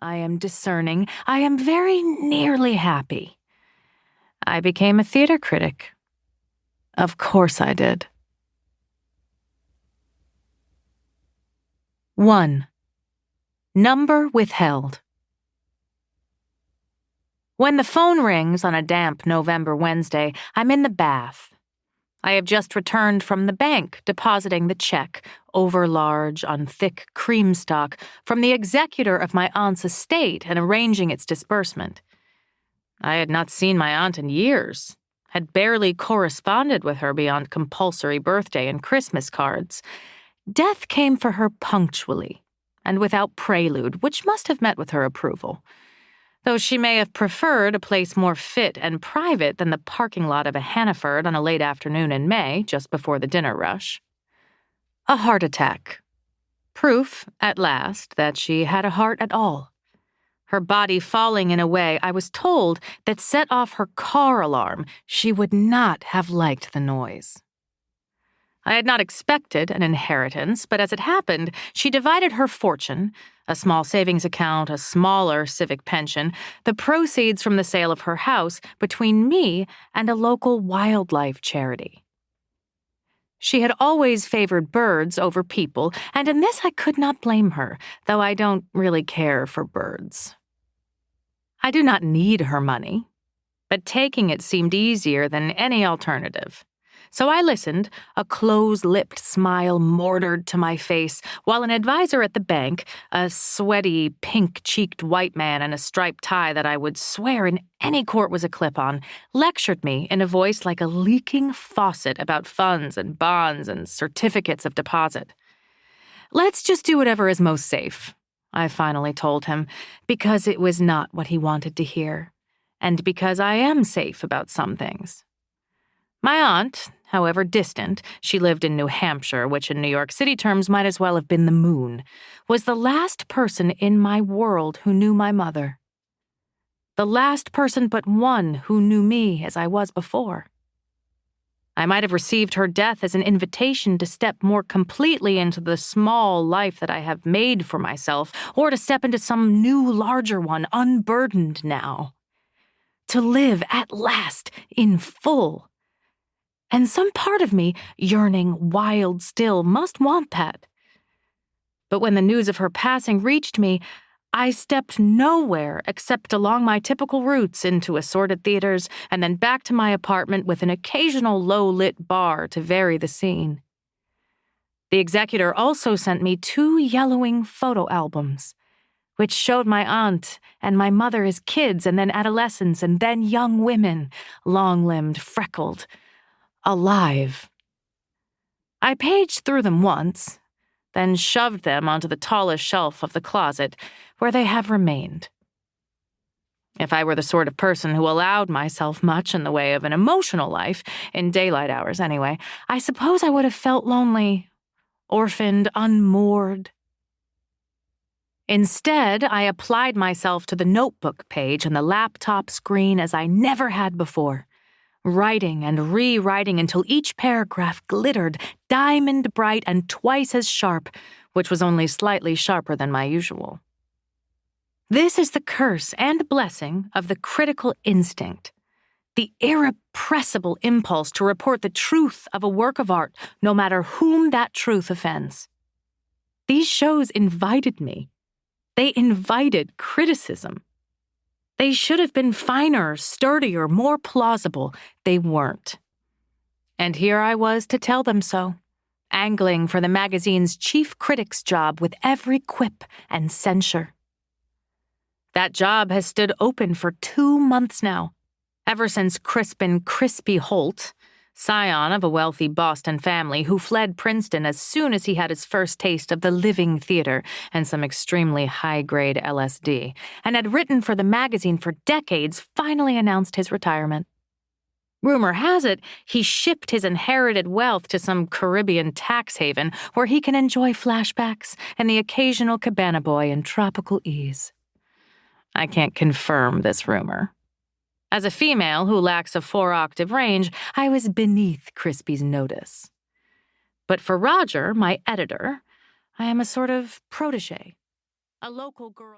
I am discerning. I am very nearly happy. I became a theater critic. Of course I did. 1. Number withheld. When the phone rings on a damp November Wednesday, I'm in the bath. I have just returned from the bank, depositing the check, overlarge, on thick cream stock, from the executor of my aunt's estate and arranging its disbursement. I had not seen my aunt in years, had barely corresponded with her beyond compulsory birthday and Christmas cards. Death came for her punctually, and without prelude, which must have met with her approval, though she may have preferred a place more fit and private than the parking lot of a Hannaford on a late afternoon in May, just before the dinner rush. A heart attack. Proof, at last, that she had a heart at all. Her body falling in a way I was told that set off her car alarm. She would not have liked the noise. I had not expected an inheritance, but as it happened, she divided her fortune, a small savings account, a smaller civic pension, the proceeds from the sale of her house, between me and a local wildlife charity. She had always favored birds over people, and in this I could not blame her, though I don't really care for birds. I do not need her money, but taking it seemed easier than any alternative. So I listened, a close-lipped smile mortared to my face, while an advisor at the bank, a sweaty, pink-cheeked white man in a striped tie that I would swear in any court was a clip-on, lectured me in a voice like a leaking faucet about funds and bonds and certificates of deposit. "Let's just do whatever is most safe," I finally told him, because it was not what he wanted to hear, and because I am safe about some things. My aunt, however distant, she lived in New Hampshire, which in New York City terms might as well have been the moon, was the last person in my world who knew my mother. The last person but one who knew me as I was before. I might have received her death as an invitation to step more completely into the small life that I have made for myself, or to step into some new, larger one, unburdened now. To live at last in full. And some part of me, yearning, wild still, must want that. But when the news of her passing reached me, I stepped nowhere except along my typical routes into assorted theaters and then back to my apartment with an occasional low-lit bar to vary the scene. The executor also sent me 2 yellowing photo albums, which showed my aunt and my mother as kids and then adolescents and then young women, long-limbed, freckled, alive. I paged through them once, then shoved them onto the tallest shelf of the closet, where they have remained. If I were the sort of person who allowed myself much in the way of an emotional life, in daylight hours anyway, I suppose I would have felt lonely, orphaned, unmoored. Instead, I applied myself to the notebook page and the laptop screen as I never had before, writing and rewriting until each paragraph glittered, diamond bright and twice as sharp, which was only slightly sharper than my usual. This is the curse and blessing of the critical instinct, the irrepressible impulse to report the truth of a work of art, no matter whom that truth offends. These shows invited me. They invited criticism. They should have been finer, sturdier, more plausible. They weren't. And here I was to tell them so, angling for the magazine's chief critic's job with every quip and censure. That job has stood open for 2 months now, ever since Crispin Crispy Holt, scion of a wealthy Boston family who fled Princeton as soon as he had his first taste of the living theater and some extremely high-grade LSD, and had written for the magazine for decades, finally announced his retirement. Rumor has it he shipped his inherited wealth to some Caribbean tax haven where he can enjoy flashbacks and the occasional cabana boy in tropical ease. I can't confirm this rumor. As a female who lacks a 4-octave range, I was beneath Crispy's notice. But for Roger, my editor, I am a sort of protégé, a local girl.